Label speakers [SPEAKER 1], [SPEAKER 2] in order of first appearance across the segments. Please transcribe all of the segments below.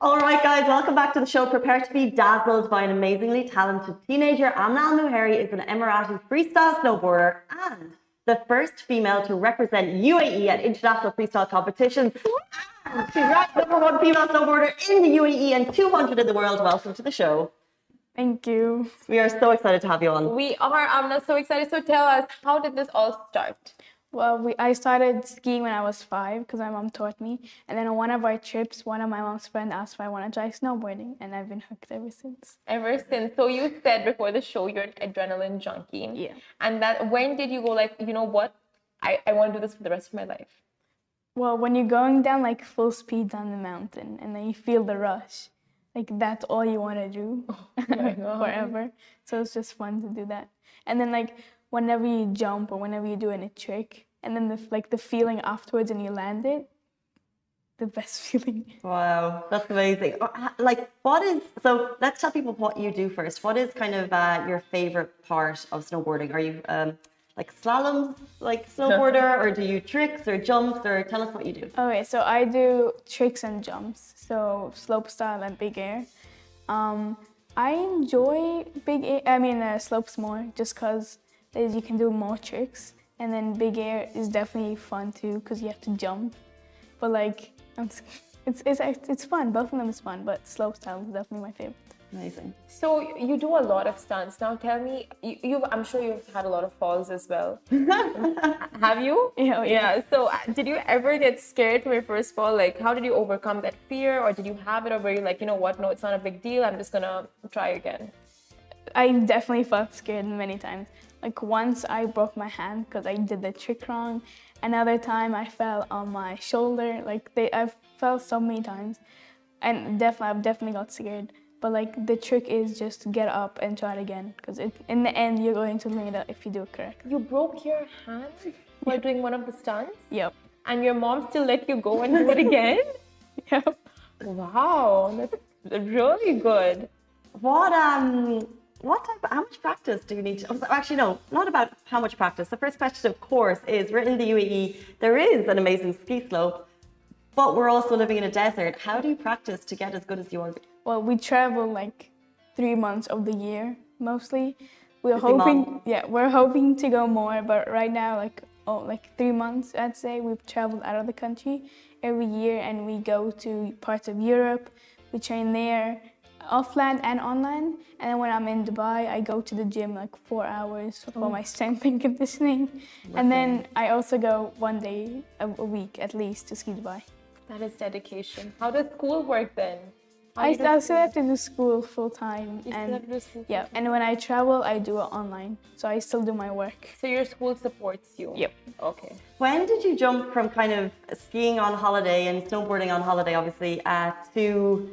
[SPEAKER 1] All right, guys, welcome back to the show. Prepare to be dazzled by an amazingly talented teenager. Amenah Almuhairi is an Emirati freestyle snowboarder and the first female to represent UAE at international freestyle competitions. And she's ranked #1 female snowboarder in the UAE and 200 in the world. Welcome to the show.
[SPEAKER 2] Thank you.
[SPEAKER 1] We are so excited to have you on.
[SPEAKER 3] We are. I'm not so excited. So tell us, how did this all start?
[SPEAKER 2] Well, I started skiing when I was 5 because my mom taught me. And then on one of our trips, one of my mom's friends asked if I want to try snowboarding. And I've been hooked ever since.
[SPEAKER 3] Ever since. So you said before the show you're an adrenaline junkie.
[SPEAKER 2] Yeah.
[SPEAKER 3] And that when did you go like, you know what? I want to do this for the rest of my life.
[SPEAKER 2] Well, when you're going down like full speed down the mountain and then you feel the rush, like that's all you want to do forever. So it's just fun to do that. And then like whenever you jump or whenever you're doing a trick, and then the feeling afterwards and you land it, the best feeling.
[SPEAKER 1] Wow, that's amazing. So let's tell people what you do first. What is kind of your favorite part of snowboarding? Are you like slaloms, like snowboarder, or do you tricks or jumps, or tell us what you do?
[SPEAKER 2] Okay, so I do tricks and jumps, so slope style and big air. I enjoy slopes more just because you can do more tricks, and then big air is definitely fun too because you have to jump. But like, it's fun. Both of them is fun, but slope style is definitely my favorite.
[SPEAKER 1] Amazing.
[SPEAKER 3] So you do a lot of stunts. Now tell me, I'm sure you've had a lot of falls as well. Have you?
[SPEAKER 2] Yeah.
[SPEAKER 3] So did you ever get scared from your first fall? Like, how did you overcome that fear? Or did you have it, or were you like, you know what, no, it's not a big deal, I'm just gonna try again?
[SPEAKER 2] I definitely felt scared many times. Like once I broke my hand because I did the trick wrong. Another time I fell on my shoulder. I've fell so many times, and I've definitely got scared. But like the trick is just to get up and try it again, because in the end you're going to learn it if you do it correct.
[SPEAKER 3] You broke your hand while doing one of the stunts?
[SPEAKER 2] Yep.
[SPEAKER 3] And your mom still let you go and do it again?
[SPEAKER 2] Yep.
[SPEAKER 3] Wow, that's really good.
[SPEAKER 1] How much practice do you need to, actually no, not about how much practice. The first question, of course, is we're in the UAE, there is an amazing ski slope, but we're also living in a desert. How do you practice to get as good as you are?
[SPEAKER 2] Well, we travel like 3 months of the year, mostly. We're hoping to go more, but right now, like 3 months, I'd say, we've traveled out of the country every year, and we go to parts of Europe. We train there, offline and online. And then when I'm in Dubai, I go to the gym like 4 hours for my strength and conditioning. And then I also go 1 day a week at least to ski Dubai.
[SPEAKER 3] That is dedication. How does school work then?
[SPEAKER 2] I still have to do school full time. Yeah, and when I travel, I do it online. So I still do my work.
[SPEAKER 3] So your school supports you?
[SPEAKER 2] Yep.
[SPEAKER 3] Okay.
[SPEAKER 1] When did you jump from kind of skiing on holiday and snowboarding on holiday, obviously, to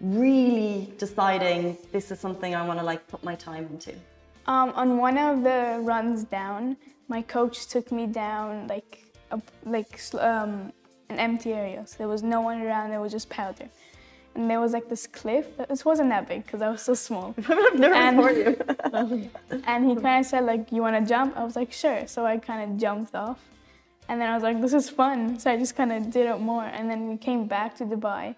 [SPEAKER 1] really deciding this is something I want to like put my time into?
[SPEAKER 2] On one of the runs down, my coach took me down an empty area. So there was no one around, there was just powder. And there was like this cliff. This wasn't that big because I was so small.
[SPEAKER 1] I'm nervous for you.
[SPEAKER 2] And he kind of said like, you want to jump? I was like, sure. So I kind of jumped off. And then I was like, this is fun. So I just kind of did it more. And then we came back to Dubai.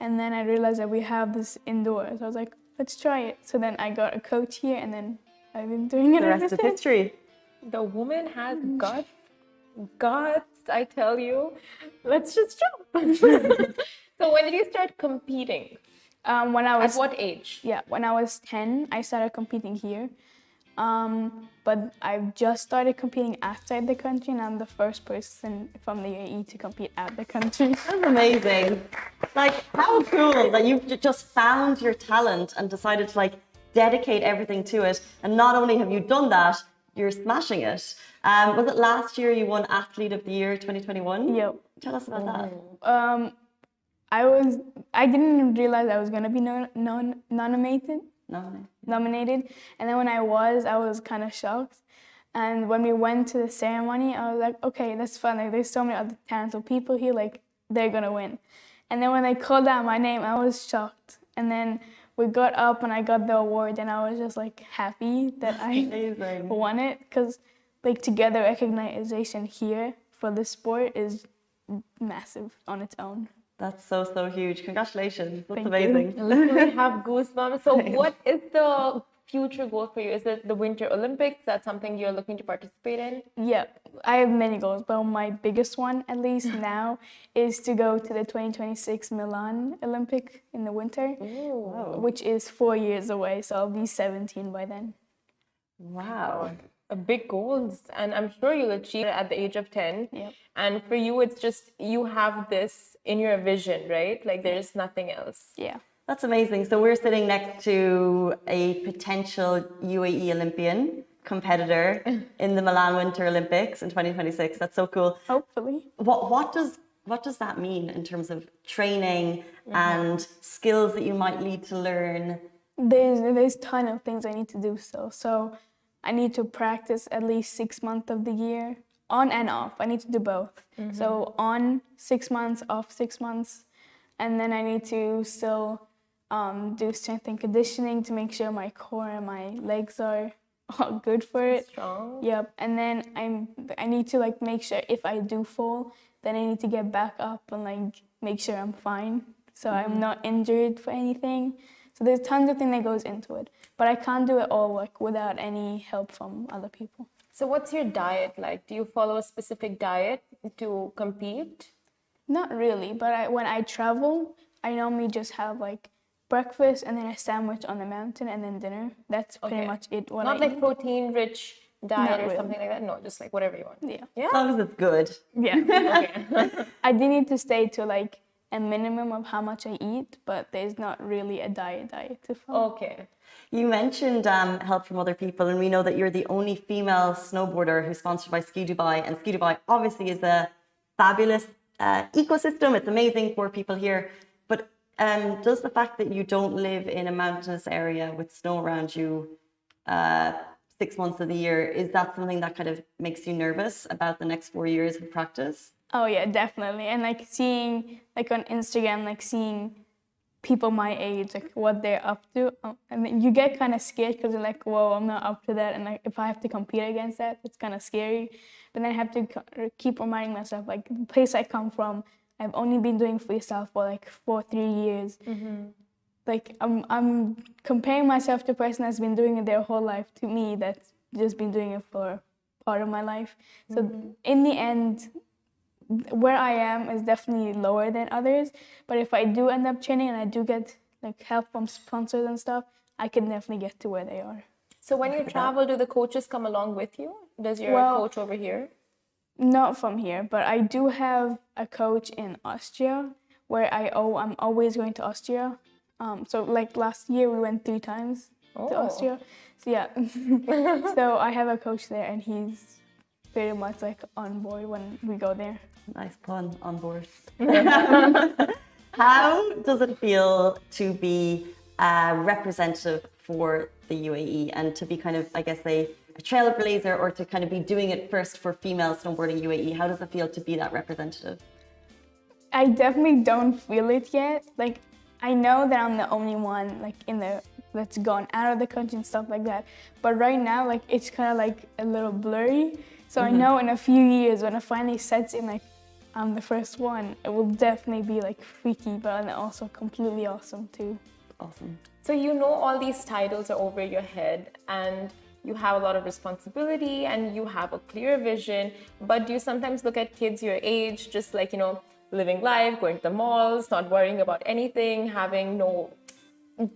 [SPEAKER 2] And then I realized that we have this indoors. So I was like, let's try it. So then I got a coach here, and then I've been doing it.
[SPEAKER 1] The rest is history.
[SPEAKER 3] The woman has guts. Guts, I tell you. Let's just jump. So when did you start competing?
[SPEAKER 2] When I was...
[SPEAKER 3] At what age?
[SPEAKER 2] Yeah, when I was 10, I started competing here. But I've just started competing outside the country, and I'm the first person from the UAE to compete out the country.
[SPEAKER 1] That's amazing. Like, how cool that you've just found your talent and decided to like dedicate everything to it. And not only have you done that, you're smashing it. Was it last year you won Athlete of the Year 2021?
[SPEAKER 2] Yep.
[SPEAKER 1] Tell us about that.
[SPEAKER 2] I didn't realize I was gonna be nominated. And then when I was kind of shocked. And when we went to the ceremony, I was like, okay, that's fun. Like, there's so many other talented people here, like, they're gonna win. And then when they called out my name, I was shocked. And then we got up and I got the award, and I was just like happy that I won it, because like to get the recognition here for the sport is massive on its own.
[SPEAKER 1] That's so, so huge. Congratulations. That's
[SPEAKER 2] Thank you.
[SPEAKER 1] amazing.
[SPEAKER 3] I literally have goosebumps. So, what is the future goal for you? Is it the Winter Olympics? That's something you're looking to participate in?
[SPEAKER 2] Yeah, I have many goals, but my biggest one, at least now, is to go to the 2026 Milan Olympic in the winter, which is 4 years away. So I'll be 17 by then.
[SPEAKER 1] Wow.
[SPEAKER 3] Big goals, and I'm sure you'll achieve it at the age of 10.
[SPEAKER 2] Yep.
[SPEAKER 3] And for you, it's just you have this in your vision, right? Like there's nothing else.
[SPEAKER 2] Yeah.
[SPEAKER 1] That's amazing. So we're sitting next to a potential UAE Olympian competitor in the Milan Winter Olympics in 2026. That's so cool.
[SPEAKER 2] Hopefully.
[SPEAKER 1] What does that mean in terms of training and skills that you might need to learn?
[SPEAKER 2] There's a ton of things I need to do still. So I need to practice at least 6 months of the year, on and off. I need to do both. So on 6 months, off 6 months. And then I need to still do strength and conditioning to make sure my core and my legs are all good for it.
[SPEAKER 3] Strong.
[SPEAKER 2] Yep. And then I need to like make sure if I do fall, then I need to get back up and like make sure I'm fine. So I'm not injured for anything. So there's tons of things that goes into it, but I can't do it all like without any help from other people.
[SPEAKER 3] So what's your diet like? Do you follow a specific diet to compete?
[SPEAKER 2] Not really, but when I travel, I normally just have like breakfast and then a sandwich on the mountain and then dinner. That's pretty much it.
[SPEAKER 3] Not like protein-rich diet
[SPEAKER 2] Not
[SPEAKER 3] or
[SPEAKER 2] really.
[SPEAKER 3] something like that? No, just like whatever you want.
[SPEAKER 2] Yeah.
[SPEAKER 3] Yeah?
[SPEAKER 1] As long as it's good.
[SPEAKER 2] Yeah.
[SPEAKER 3] Okay.
[SPEAKER 2] I do need to stay to like a minimum of how much I eat, but there's not really a diet to follow.
[SPEAKER 3] Okay.
[SPEAKER 1] You mentioned help from other people, and we know that you're the only female snowboarder who's sponsored by Ski Dubai. And Ski Dubai obviously is a fabulous ecosystem. It's amazing for people here. But does the fact that you don't live in a mountainous area with snow around you 6 months of the year, is that something that kind of makes you nervous about the next 4 years of practice?
[SPEAKER 2] Oh yeah, definitely. And like seeing like on Instagram, like seeing people my age, like what they're up to, and then you get kind of scared because you're like, whoa, I'm not up to that, and like if I have to compete against that, it's kind of scary. But then I have to keep reminding myself, like the place I come from, I've only been doing freestyle for like 3 years. Like I'm comparing myself to a person that's been doing it their whole life to me that's just been doing it for part of my life. So in the end, where I am is definitely lower than others, but if I do end up training and I do get like help from sponsors and stuff, I can definitely get to where they are.
[SPEAKER 3] So when you travel, do the coaches come along with you? Does your coach over here?
[SPEAKER 2] Not from here, but I do have a coach in Austria where I'm always going to Austria. So like last year we went 3 times to Austria. So yeah, so I have a coach there and he's pretty much like on board when we go there.
[SPEAKER 1] Nice pun, on board. How does it feel to be a representative for the UAE and to be kind of, I guess, a trailblazer or to kind of be doing it first for female snowboarding UAE? How does it feel to be that representative?
[SPEAKER 2] I definitely don't feel it yet. Like, I know that I'm the only one like that's gone out of the country and stuff like that. But right now, like it's kind of like a little blurry. So I know in a few years when it finally sets in, like I'm the first one, it will definitely be like freaky, but also completely awesome too.
[SPEAKER 1] Awesome.
[SPEAKER 3] So you know all these titles are over your head and you have a lot of responsibility and you have a clear vision, but do you sometimes look at kids your age, just like, living life, going to the malls, not worrying about anything, having no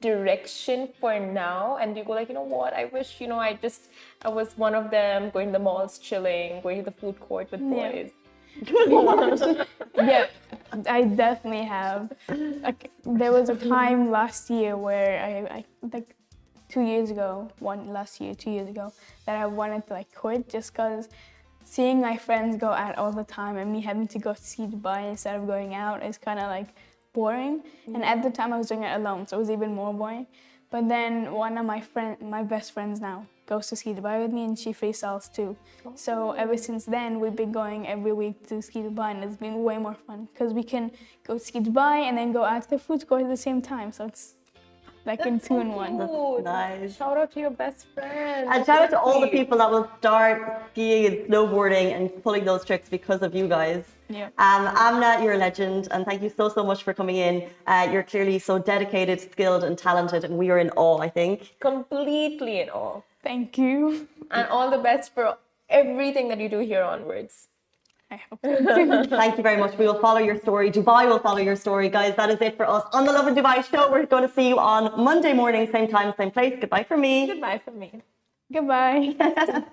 [SPEAKER 3] direction for now, and you go like, what, I wish, I was one of them, going to the malls, chilling, going to the food court with boys.
[SPEAKER 2] Yeah, I definitely have. Like, there was a time last year where I like 2 years ago, 2 years ago, that I wanted to like quit just because seeing my friends go out all the time and me having to go see Dubai instead of going out is kind of like boring. And at the time I was doing it alone, so it was even more boring. But then one of my best friends now goes to Ski Dubai with me and she freestyles too. So ever since then we've been going every week to Ski Dubai and it's been way more fun because we can go to Ski Dubai and then go out to the food court at the same time. So it's like in 2 in 1.
[SPEAKER 3] Ooh,
[SPEAKER 1] Nice.
[SPEAKER 3] Shout out to your best friend.
[SPEAKER 1] And shout out to all the people that will start skiing and snowboarding and pulling those tricks because of you guys.
[SPEAKER 2] Yeah.
[SPEAKER 1] Amenah, you're a legend, and thank you so, so much for coming in. You're clearly so dedicated, skilled, and talented, and we are in awe, I think.
[SPEAKER 3] Completely in awe.
[SPEAKER 2] Thank you.
[SPEAKER 3] And all the best for everything that you do here onwards.
[SPEAKER 2] I hope so too.
[SPEAKER 1] Thank you very much. We will follow your story. Dubai will follow your story. Guys, that is it for us on the Lovin Dubai show. We're going to see you on Monday morning, same time, same place. Goodbye for me.
[SPEAKER 3] Goodbye from me.
[SPEAKER 2] Goodbye.